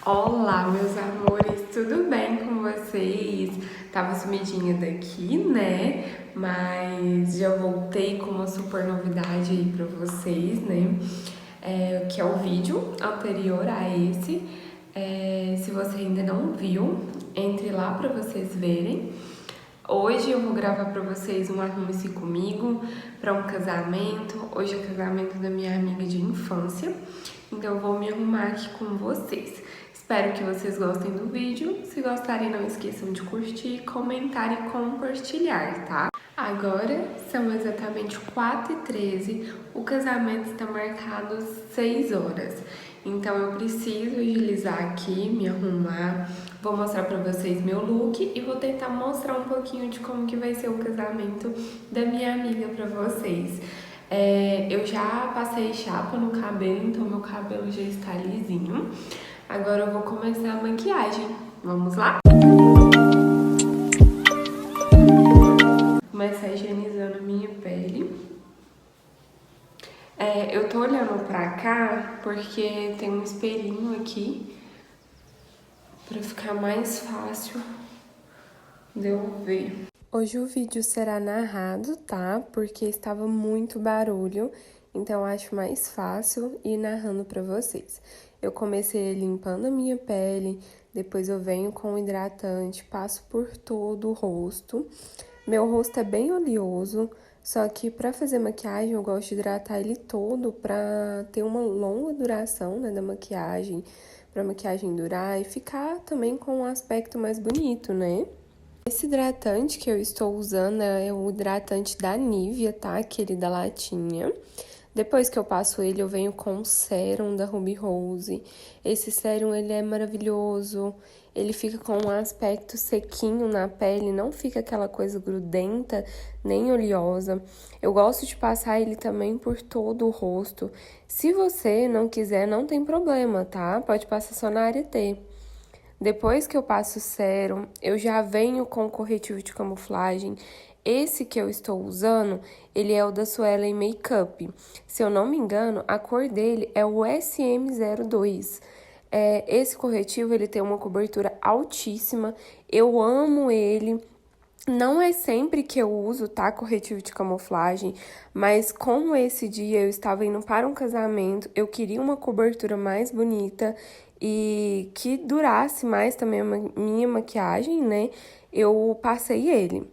Olá, meus amores, tudo bem com vocês? Tava sumidinha daqui, né? Mas já voltei com uma super novidade aí pra vocês, né? Que é o vídeo anterior a esse. Se você ainda não viu, entre lá pra vocês verem. Hoje eu vou gravar pra vocês um Arrume-se Comigo pra um casamento. Hoje é o casamento da minha amiga de infância, então eu vou me arrumar aqui com vocês. Espero que vocês gostem do vídeo. Se gostarem, não esqueçam de curtir, comentar e compartilhar, tá? Agora são exatamente 4h13, o casamento está marcado 6 horas. Então eu preciso agilizar aqui, me arrumar, vou mostrar pra vocês meu look e vou tentar mostrar um pouquinho de como que vai ser o casamento da minha amiga pra vocês. Eu já passei chapa no cabelo, então meu cabelo já está lisinho. Agora eu vou começar a maquiagem. Vamos lá? Começar higienizando a minha pele. Eu tô olhando pra cá porque tem um espelhinho aqui pra ficar mais fácil de eu ver. Hoje o vídeo será narrado, tá? Porque estava muito barulho, então acho mais fácil ir narrando pra vocês. Eu comecei limpando a minha pele, depois eu venho com hidratante, passo por todo o rosto. Meu rosto é bem oleoso, só que pra fazer maquiagem eu gosto de hidratar ele todo pra ter uma longa duração, né, da maquiagem, pra maquiagem durar e ficar também com um aspecto mais bonito, né? Esse hidratante que eu estou usando é o hidratante da Nivea, tá? Aquele da latinha. Depois que eu passo ele, eu venho com o sérum da Ruby Rose. Esse sérum, ele é maravilhoso. Ele fica com um aspecto sequinho na pele, não fica aquela coisa grudenta, nem oleosa. Eu gosto de passar ele também por todo o rosto. Se você não quiser, não tem problema, tá? Pode passar só na área T. Depois que eu passo o sérum, eu já venho com o corretivo de camuflagem. Esse que eu estou usando, ele é o da Suelen Makeup. Se eu não me engano, a cor dele é o SM02. Esse corretivo, ele tem uma cobertura altíssima. Eu amo ele. Não é sempre que eu uso, tá, corretivo de camuflagem, mas como esse dia eu estava indo para um casamento, eu queria uma cobertura mais bonita e que durasse mais também a minha maquiagem, né? Eu passei ele.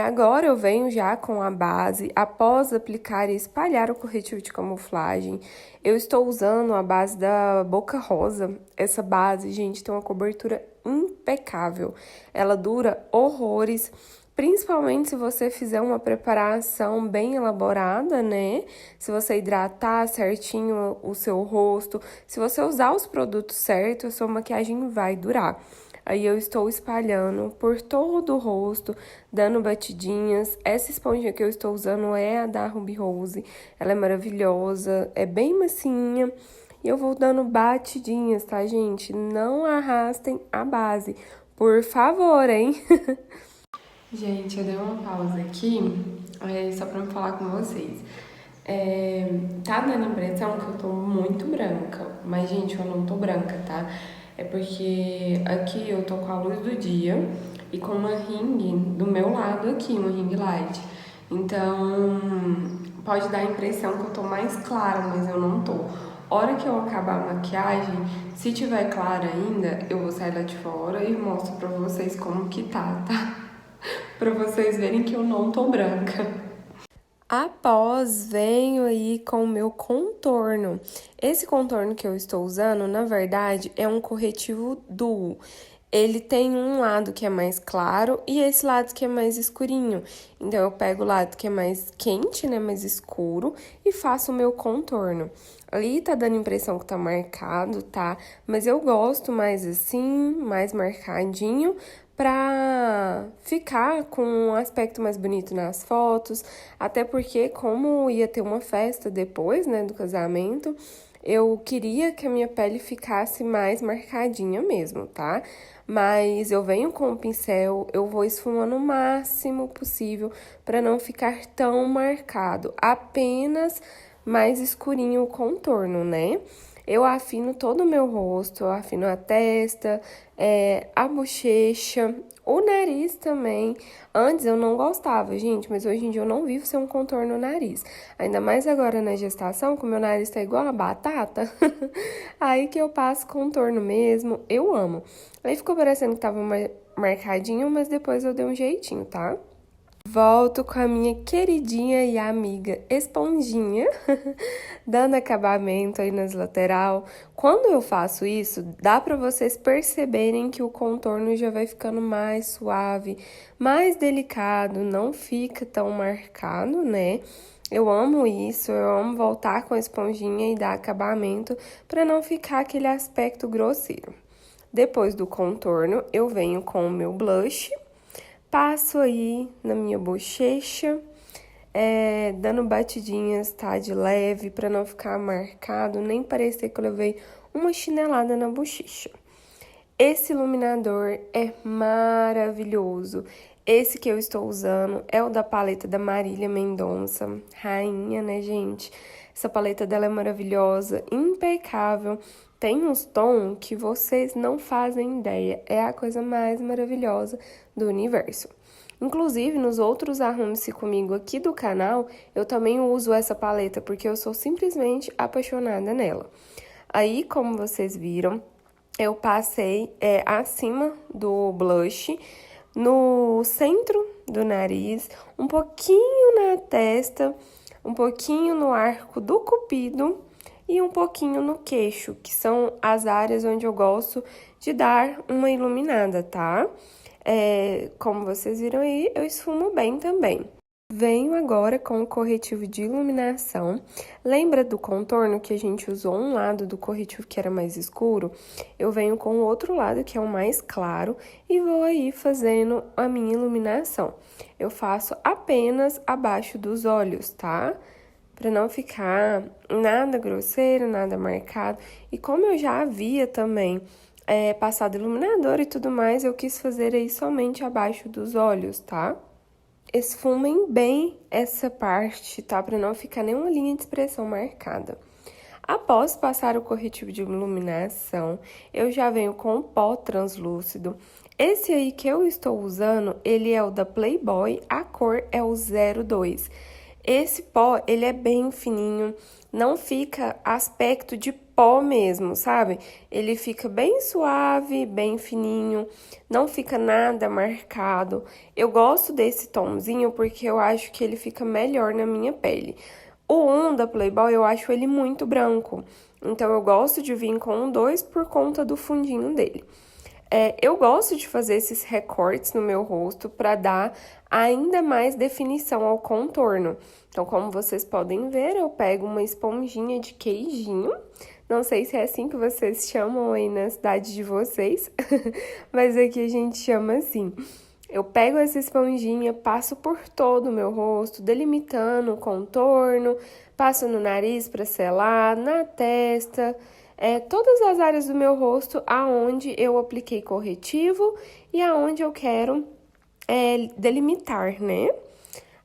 Agora eu venho já com a base, após aplicar e espalhar o corretivo de camuflagem, eu estou usando a base da Boca Rosa. Essa base, gente, tem uma cobertura impecável. Ela dura horrores, principalmente se você fizer uma preparação bem elaborada, né? Se você hidratar certinho o seu rosto, se você usar os produtos certos, a sua maquiagem vai durar. Aí eu estou espalhando por todo o rosto, dando batidinhas. Essa esponja que eu estou usando é a da Ruby Rose. Ela é maravilhosa, é bem macinha. E eu vou dando batidinhas, tá, gente? Não arrastem a base, por favor, hein? Gente, eu dei uma pausa aqui, só pra me falar com vocês. Tá dando a impressão que eu tô muito branca, mas, gente, eu não tô branca, tá? É porque aqui eu tô com a luz do dia e com uma ring do meu lado aqui, uma ring light. Então, pode dar a impressão que eu tô mais clara, mas eu não tô. Hora que eu acabar a maquiagem, se tiver clara ainda, eu vou sair lá de fora e mostro pra vocês como que tá? Pra vocês verem que eu não tô branca. Após, venho aí com o meu contorno. Esse contorno que eu estou usando, na verdade, é um corretivo duo. Ele tem um lado que é mais claro e esse lado que é mais escurinho. Então, eu pego o lado que é mais quente, né, mais escuro, e faço o meu contorno. Ali tá dando a impressão que tá marcado, tá? Mas eu gosto mais assim, mais marcadinho, pra ficar com um aspecto mais bonito nas fotos, até porque como ia ter uma festa depois, né, do casamento, eu queria que a minha pele ficasse mais marcadinha mesmo, tá? Mas eu venho com o pincel, eu vou esfumando o máximo possível para não ficar tão marcado, apenas mais escurinho o contorno, né? eu afino todo o meu rosto, eu afino a testa, a bochecha, o nariz também. Antes eu não gostava, gente, mas hoje em dia eu não vivo sem um contorno no nariz. Ainda mais agora na gestação, que o meu nariz tá igual uma batata. Aí que eu passo contorno mesmo, eu amo. Aí ficou parecendo que tava marcadinho, mas depois eu dei um jeitinho, tá? Volto com a minha queridinha e amiga esponjinha, dando acabamento aí nas lateral. Quando eu faço isso, dá pra vocês perceberem que o contorno já vai ficando mais suave, mais delicado, não fica tão marcado, né? Eu amo isso, eu amo voltar com a esponjinha e dar acabamento pra não ficar aquele aspecto grosseiro. Depois do contorno, eu venho com o meu blush. Passo aí na minha bochecha, dando batidinhas, tá? De leve, pra não ficar marcado, nem parecer que eu levei uma chinelada na bochecha. Esse iluminador é maravilhoso. Esse que eu estou usando é o da paleta da Marília Mendonça, rainha, né, gente? Essa paleta dela é maravilhosa, impecável. Tem uns tons que vocês não fazem ideia. É a coisa mais maravilhosa do universo. Inclusive, nos outros Arrume-se Comigo aqui do canal, eu também uso essa paleta, porque eu sou simplesmente apaixonada nela. Aí, como vocês viram, eu passei acima do blush, no centro do nariz, um pouquinho na testa, um pouquinho no arco do cupido e um pouquinho no queixo, que são as áreas onde eu gosto de dar uma iluminada, tá? Como vocês viram aí, eu esfumo bem também. Venho agora com o corretivo de iluminação. Lembra do contorno que a gente usou um lado do corretivo que era mais escuro? Eu venho com o outro lado, que é o mais claro, e vou aí fazendo a minha iluminação. Eu faço apenas abaixo dos olhos, tá? Pra não ficar nada grosseiro, nada marcado. E como eu já havia também passado iluminador e tudo mais, eu quis fazer aí somente abaixo dos olhos, tá? Esfumem bem essa parte, tá? Pra não ficar nenhuma linha de expressão marcada. Após passar o corretivo de iluminação, eu já venho com o pó translúcido. Esse aí que eu estou usando, ele é o da Playboy, a cor é o 02. Esse pó, ele é bem fininho, não fica aspecto de pó mesmo, sabe? Ele fica bem suave, bem fininho, não fica nada marcado. Eu gosto desse tomzinho porque eu acho que ele fica melhor na minha pele. O 1 da Playboy, eu acho ele muito branco, então eu gosto de vir com o 2 por conta do fundinho dele. Eu gosto de fazer esses recortes no meu rosto para dar ainda mais definição ao contorno. Então, como vocês podem ver, eu pego uma esponjinha de queijinho. Não sei se é assim que vocês chamam aí na cidade de vocês, mas aqui a gente chama assim. Eu pego essa esponjinha, passo por todo o meu rosto, delimitando o contorno, passo no nariz para selar, na testa, todas as áreas do meu rosto aonde eu apliquei corretivo e aonde eu quero delimitar, né?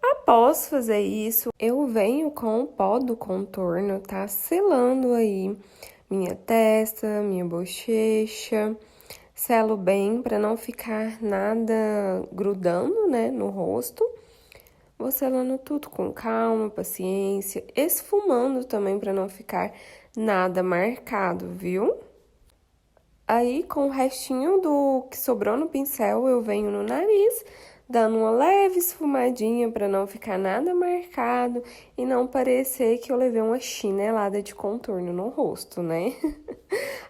Após fazer isso, eu venho com o pó do contorno, tá? Selando aí minha testa, minha bochecha. Selo bem para não ficar nada grudando, né, no rosto. Vou selando tudo com calma, paciência, esfumando também para não ficar nada marcado, viu? Aí, com o restinho do que sobrou no pincel, eu venho no nariz, dando uma leve esfumadinha para não ficar nada marcado e não parecer que eu levei uma chinelada de contorno no rosto, né?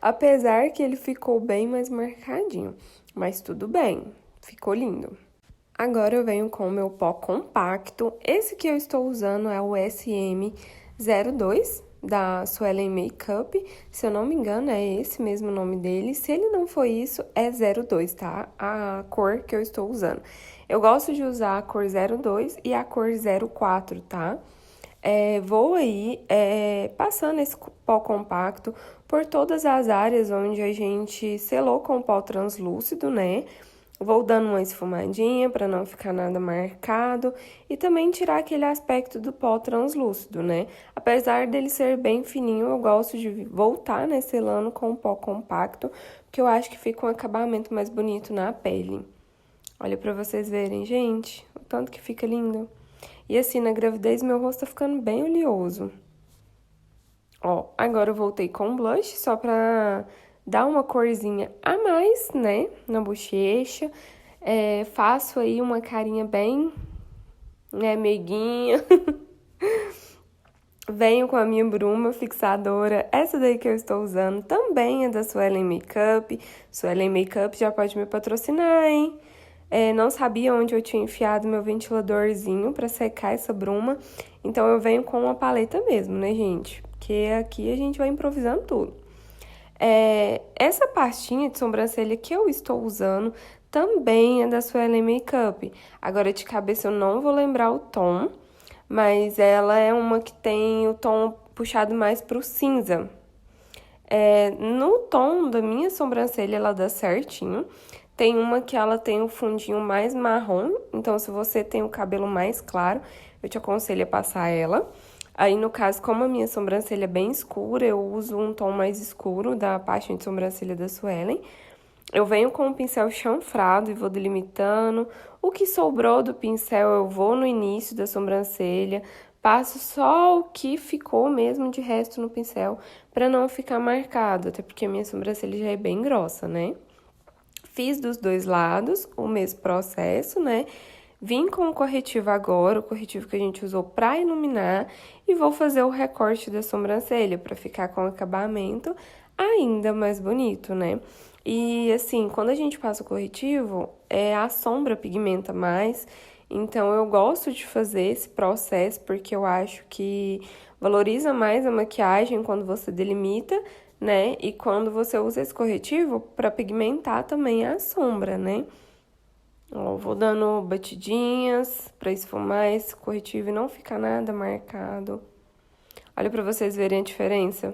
Apesar que ele ficou bem mais marcadinho, mas tudo bem, ficou lindo. Agora eu venho com o meu pó compacto. Esse que eu estou usando é o SM02 da Suelen Makeup. Se eu não me engano, é esse mesmo o nome dele. Se ele não for isso, é 02, tá? A cor que eu estou usando. Eu gosto de usar a cor 02 e a cor 04, tá? Vou aí passando esse pó compacto por todas as áreas onde a gente selou com pó translúcido, né? Vou dando uma esfumadinha para não ficar nada marcado e também tirar aquele aspecto do pó translúcido, né? Apesar dele ser bem fininho, eu gosto de voltar, né, selando com o pó compacto, porque eu acho que fica um acabamento mais bonito na pele. Olha pra vocês verem, gente, o tanto que fica lindo. E assim, na gravidez, meu rosto tá ficando bem oleoso. Ó, agora eu voltei com blush, só pra dar uma corzinha a mais, né, na bochecha. Faço aí uma carinha bem, né, meiguinha. Venho com a minha bruma fixadora, essa daí que eu estou usando também é da Suelen Makeup. Suelen Makeup já pode me patrocinar, hein? Não sabia onde eu tinha enfiado meu ventiladorzinho pra secar essa bruma, então eu venho com uma paleta mesmo, né, gente? Porque aqui a gente vai improvisando tudo. Essa pastinha de sobrancelha que eu estou usando também é da Suelen Makeup. Agora, de cabeça, eu não vou lembrar o tom, mas ela é uma que tem o tom puxado mais pro cinza. No tom da minha sobrancelha, ela dá certinho. Tem uma que ela tem o fundinho mais marrom, então se você tem o cabelo mais claro, eu te aconselho a passar ela. Aí, no caso, como a minha sobrancelha é bem escura, eu uso um tom mais escuro da pastinha de sobrancelha da Suelen. Eu venho com o pincel chanfrado e vou delimitando. O que sobrou do pincel eu vou no início da sobrancelha, passo só o que ficou mesmo de resto no pincel para não ficar marcado, até porque a minha sobrancelha já é bem grossa, né? Fiz dos dois lados o mesmo processo, né? Vim com o corretivo agora, o corretivo que a gente usou pra iluminar, e vou fazer o recorte da sobrancelha pra ficar com o acabamento ainda mais bonito, né? E assim, quando a gente passa o corretivo, a sombra pigmenta mais, então eu gosto de fazer esse processo porque eu acho que valoriza mais a maquiagem quando você delimita, né? E quando você usa esse corretivo pra pigmentar também a sombra, né? Ó, vou dando batidinhas pra esfumar esse corretivo e não ficar nada marcado. Olha pra vocês verem a diferença.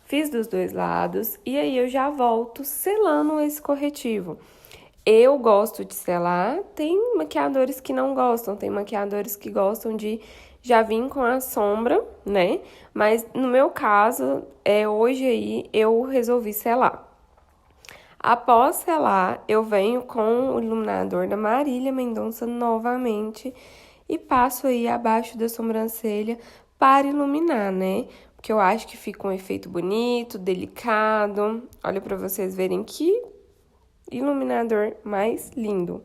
Fiz dos dois lados e aí eu já volto selando esse corretivo. Eu gosto de selar, tem maquiadores que não gostam, tem maquiadores que gostam de já vir com a sombra, né? Mas no meu caso, hoje aí eu resolvi selar. Após selar, eu venho com o iluminador da Marília Mendonça novamente e passo aí abaixo da sobrancelha para iluminar, né? Porque eu acho que fica um efeito bonito, delicado. Olha para vocês verem que iluminador mais lindo.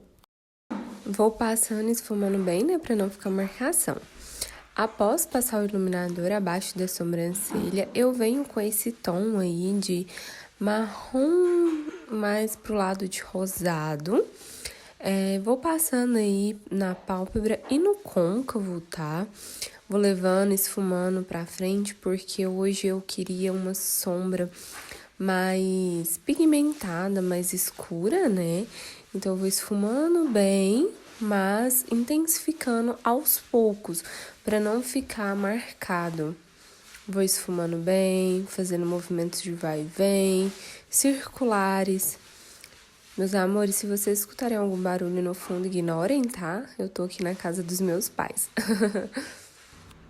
Vou passando e esfumando bem, né, para não ficar marcação. Após passar o iluminador abaixo da sobrancelha, eu venho com esse tom aí de marrom mais pro lado de rosado. Vou passando aí na pálpebra e no côncavo, tá? Vou levando, esfumando pra frente, porque hoje eu queria uma sombra mais pigmentada, mais escura, né? Então, eu vou esfumando bem, mas intensificando aos poucos, para não ficar marcado. Vou esfumando bem, fazendo movimentos de vai e vem, circulares. Meus amores, se vocês escutarem algum barulho no fundo, ignorem, tá? Eu tô aqui na casa dos meus pais.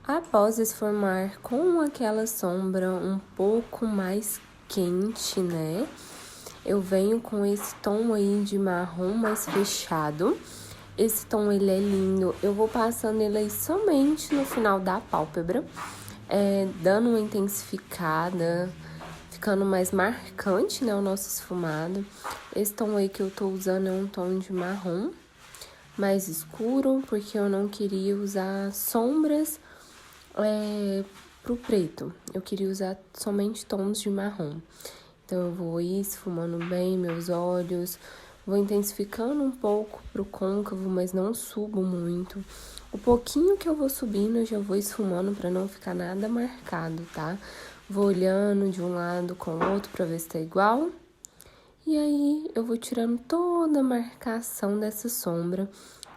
Após esfumar com aquela sombra um pouco mais quente, né? Eu venho com esse tom aí de marrom mais fechado. Esse tom, ele é lindo. Eu vou passando ele aí somente no final da pálpebra, dando uma intensificada, ficando mais marcante, né, o nosso esfumado. Esse tom aí que eu tô usando é um tom de marrom mais escuro, porque eu não queria usar sombras pro preto. Eu queria usar somente tons de marrom. Então, eu vou ir esfumando bem meus olhos, vou intensificando um pouco pro côncavo, mas não subo muito. O pouquinho que eu vou subindo, eu já vou esfumando pra não ficar nada marcado, tá? Vou olhando de um lado com o outro pra ver se tá igual. E aí, eu vou tirando toda a marcação dessa sombra,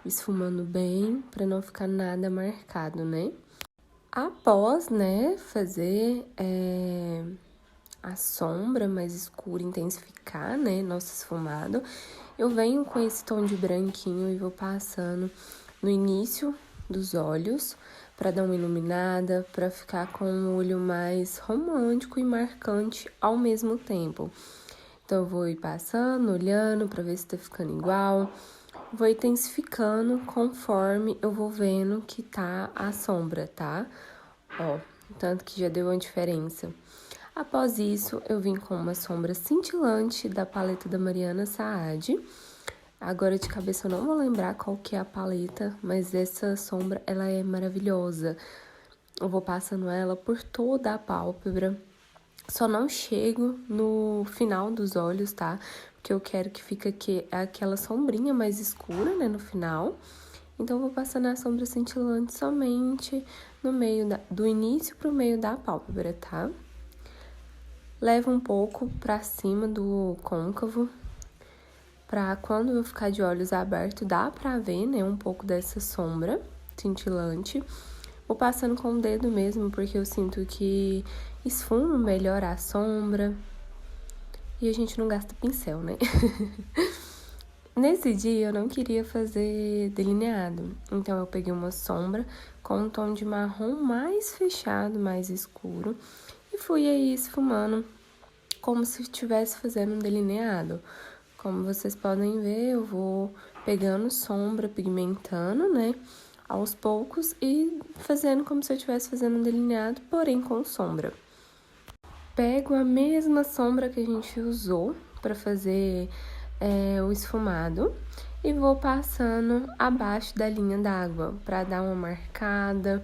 esfumando bem, pra não ficar nada marcado, né? Após, né, fazer a sombra mais escura, intensificar, né, nosso esfumado, eu venho com esse tom de branquinho e vou passando no início dos olhos, para dar uma iluminada, para ficar com um olho mais romântico e marcante ao mesmo tempo. Então, eu vou ir passando, olhando para ver se tá ficando igual. Vou intensificando conforme eu vou vendo que tá a sombra, tá? Ó, tanto que já deu uma diferença. Após isso, eu vim com uma sombra cintilante da paleta da Mariana Saad. Agora, de cabeça, eu não vou lembrar qual que é a paleta, mas essa sombra, ela é maravilhosa. Eu vou passando ela por toda a pálpebra. Só não chego no final dos olhos, tá? Porque eu quero que fique aquela sombrinha mais escura, né, no final. Então, eu vou passando a sombra cintilante somente no meio do início pro meio da pálpebra, tá? Levo um pouco pra cima do côncavo, pra quando eu ficar de olhos abertos, dá pra ver, né, um pouco dessa sombra cintilante. Vou passando com o dedo mesmo, porque eu sinto que esfuma melhor a sombra e a gente não gasta pincel, né? Nesse dia eu não queria fazer delineado, então eu peguei uma sombra com um tom de marrom mais fechado, mais escuro, e fui aí esfumando como se estivesse fazendo um delineado. Como vocês podem ver, eu vou pegando sombra, pigmentando, né, aos poucos e fazendo como se eu estivesse fazendo um delineado, porém com sombra. Pego a mesma sombra que a gente usou para fazer o esfumado e vou passando abaixo da linha d'água para dar uma marcada,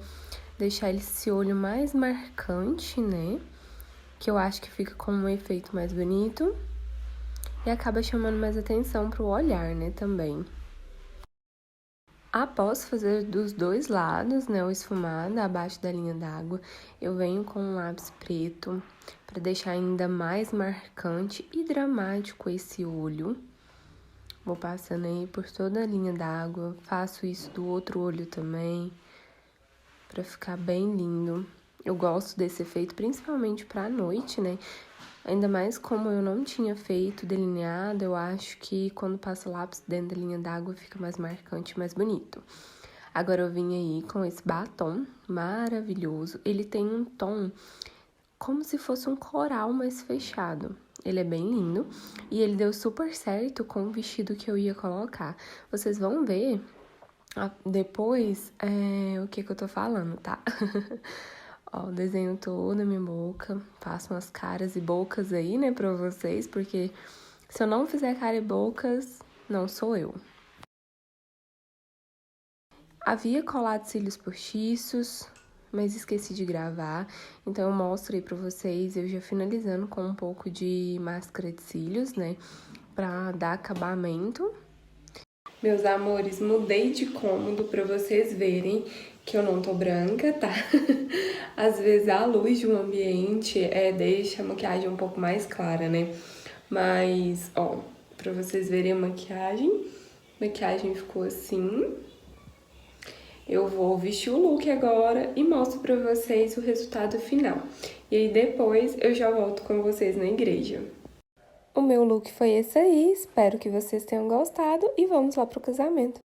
deixar esse olho mais marcante, né? Que eu acho que fica com um efeito mais bonito e acaba chamando mais atenção pro olhar, né, também. Após fazer dos dois lados, né, o esfumado abaixo da linha d'água, eu venho com um lápis preto para deixar ainda mais marcante e dramático esse olho. Vou passando aí por toda a linha d'água, faço isso do outro olho também, para ficar bem lindo. Eu gosto desse efeito, principalmente pra noite, né? Ainda mais como eu não tinha feito delineado, eu acho que quando passa o lápis dentro da linha d'água fica mais marcante, mais bonito. Agora eu vim aí com esse batom maravilhoso. Ele tem um tom como se fosse um coral mais fechado. Ele é bem lindo e ele deu super certo com o vestido que eu ia colocar. Vocês vão ver depois o que eu tô falando, tá? Ó, desenho toda a minha boca, faço umas caras e bocas aí, né, pra vocês, porque se eu não fizer cara e bocas, não sou eu. Havia colado cílios postiços, mas esqueci de gravar, então eu mostro aí pra vocês, eu já finalizando com um pouco de máscara de cílios, né, pra dar acabamento. Meus amores, mudei de cômodo pra vocês verem que eu não tô branca, tá? Às vezes a luz de um ambiente deixa a maquiagem um pouco mais clara, né? Mas, ó, pra vocês verem a maquiagem ficou assim. Eu vou vestir o look agora e mostro pra vocês o resultado final. E aí depois eu já volto com vocês na igreja. O meu look foi esse aí, espero que vocês tenham gostado e vamos lá pro casamento.